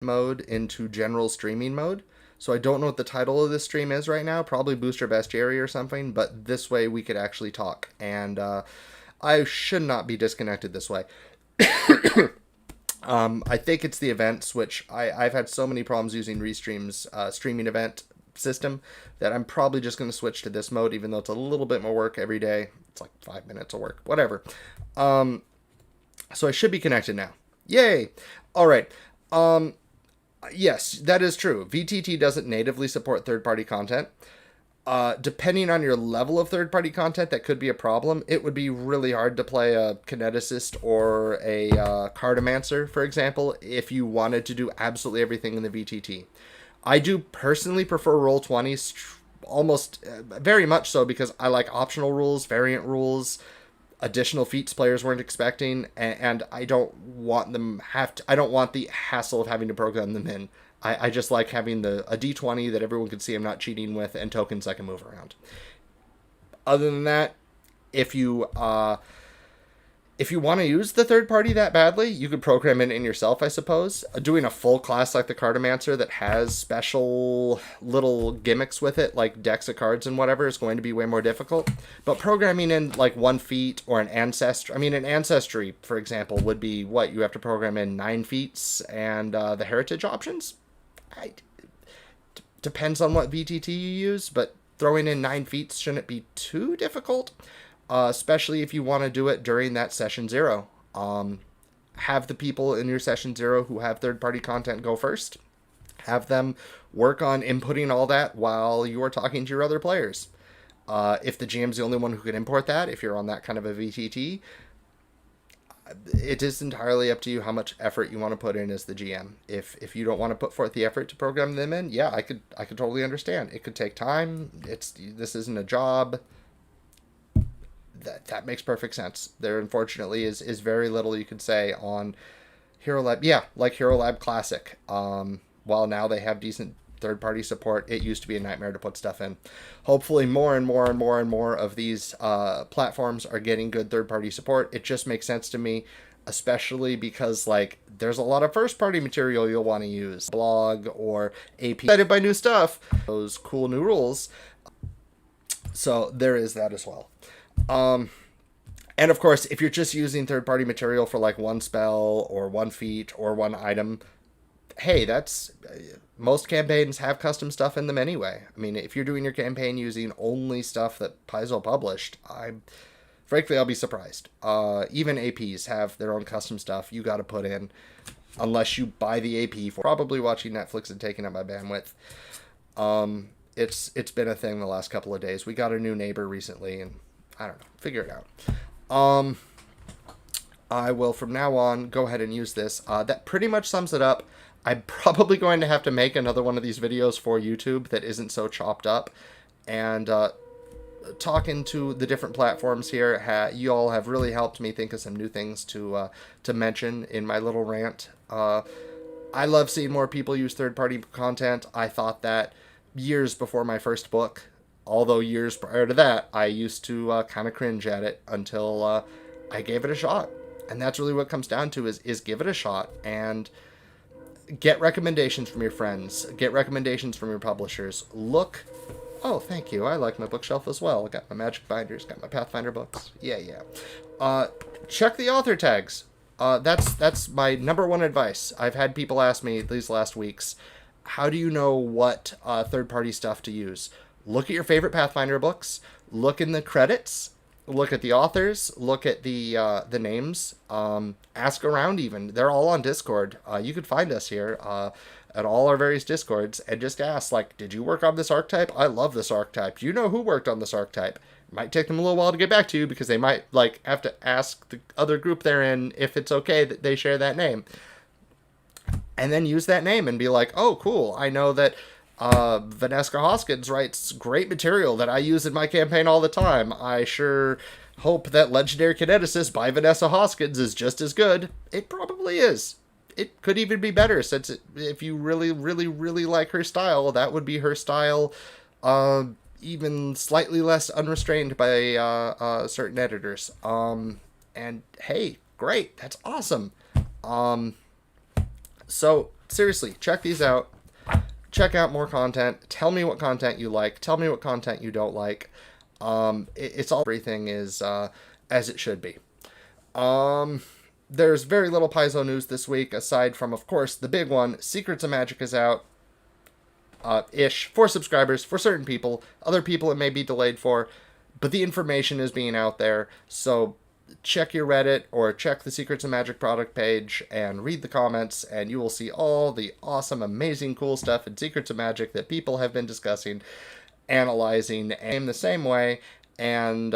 mode into general streaming mode. So I don't know what the title of this stream is right now, probably Booster Bestiary or something, but this way we could actually talk. And I should not be disconnected this way. I think it's the events, which I've had so many problems using Restream's streaming event system that I'm probably just going to switch to this mode, even though it's a little bit more work every day. It's like 5 minutes of work, whatever. So I should be connected now. Yay! All right. Yes, that is true. VTT doesn't natively support third-party content. Depending on your level of third-party content, that could be a problem. It would be really hard to play a kineticist or a cartomancer, for example, if you wanted to do absolutely everything in the VTT. I do personally prefer Roll20s, almost very much so, because I like optional rules, variant rules, additional feats players weren't expecting, and I don't want them I don't want the hassle of having to program them in. I just like having a D20 that everyone can see I'm not cheating with, and tokens I can move around. Other than that, if you want to use the third party that badly, you could program it in yourself, I suppose. Doing a full class like the Cartomancer that has special little gimmicks with it, like decks of cards and whatever, is going to be way more difficult. But programming in like 1 feat or an ancestry, an ancestry, for example, would be what? You have to program in 9 feats and the heritage options? Depends on what VTT you use, but throwing in 9 feats shouldn't be too difficult. Especially if you want to do it during that session 0. Have the people in your session 0 who have third-party content go first. Have them work on inputting all that while you are talking to your other players. If the GM's the only one who can import that, if you're on that kind of a VTT, it is entirely up to you how much effort you want to put in as the GM. If you don't want to put forth the effort to program them in, yeah, I could totally understand. It could take time. This isn't a job. That makes perfect sense. There, unfortunately, is very little you could say on Hero Lab. Yeah, like Hero Lab Classic. While now they have decent third-party support, it used to be a nightmare to put stuff in. Hopefully, more and more and more and more of these platforms are getting good third-party support. It just makes sense to me, especially because like there's a lot of first-party material you'll want to use, blog or AP. Excited by new stuff, those cool new rules. So there is that as well. And of course, if you're just using third-party material for like 1 spell or 1 feat or 1 item, hey, that's most campaigns have custom stuff in them anyway. If you're doing your campaign using only stuff that Paizo published, frankly, I'll be surprised. Even APs have their own custom stuff you got to put in, unless you buy the AP for probably watching Netflix and taking up my bandwidth. It's been a thing the last couple of days. We got a new neighbor recently, and I don't know. Figure it out. I will, from now on, go ahead and use this. That pretty much sums it up. I'm probably going to have to make another one of these videos for YouTube that isn't so chopped up. And talking to the different platforms here, you all have really helped me think of some new things to mention in my little rant. I love seeing more people use third-party content. I thought that years before my first book. Although years prior to that, I used to kind of cringe at it until I gave it a shot. And that's really what it comes down to is give it a shot and get recommendations from your friends. Get recommendations from your publishers. Oh, thank you. I like my bookshelf as well. I got my magic binders, got my Pathfinder books. Yeah. Check the author tags. That's my number one advice. I've had people ask me these last weeks, how do you know what third-party stuff to use? Look at your favorite Pathfinder books. Look in the credits. Look at the authors. Look at the names. Ask around even. They're all on Discord. You could find us here at all our various Discords and just ask, like, did you work on this archetype? I love this archetype. Do you know who worked on this archetype? It might take them a little while to get back to you because they might have to ask the other group they're in if it's okay that they share that name. And then use that name and be like, oh, cool. I know that Vanessa Hoskins writes great material that I use in my campaign all the time. I sure hope that Legendary Kineticist by Vanessa Hoskins is just as good. It probably is. It could even be better, since if you really, really, really like her style, that would be her style, even slightly less unrestrained by certain editors. And hey, great, that's awesome. So seriously, check these out. Check out more content. Tell me what content you like. Tell me what content you don't like. It's all, everything is as it should be. There's very little Paizo news this week, aside from, of course, the big one. Secrets of Magic is out. Ish. For subscribers, for certain people. Other people it may be delayed for. But the information is being out there. So check your Reddit or check the Secrets of Magic product page and read the comments, and you will see all the awesome, amazing, cool stuff in Secrets of Magic that people have been discussing, analyzing, and the same way. And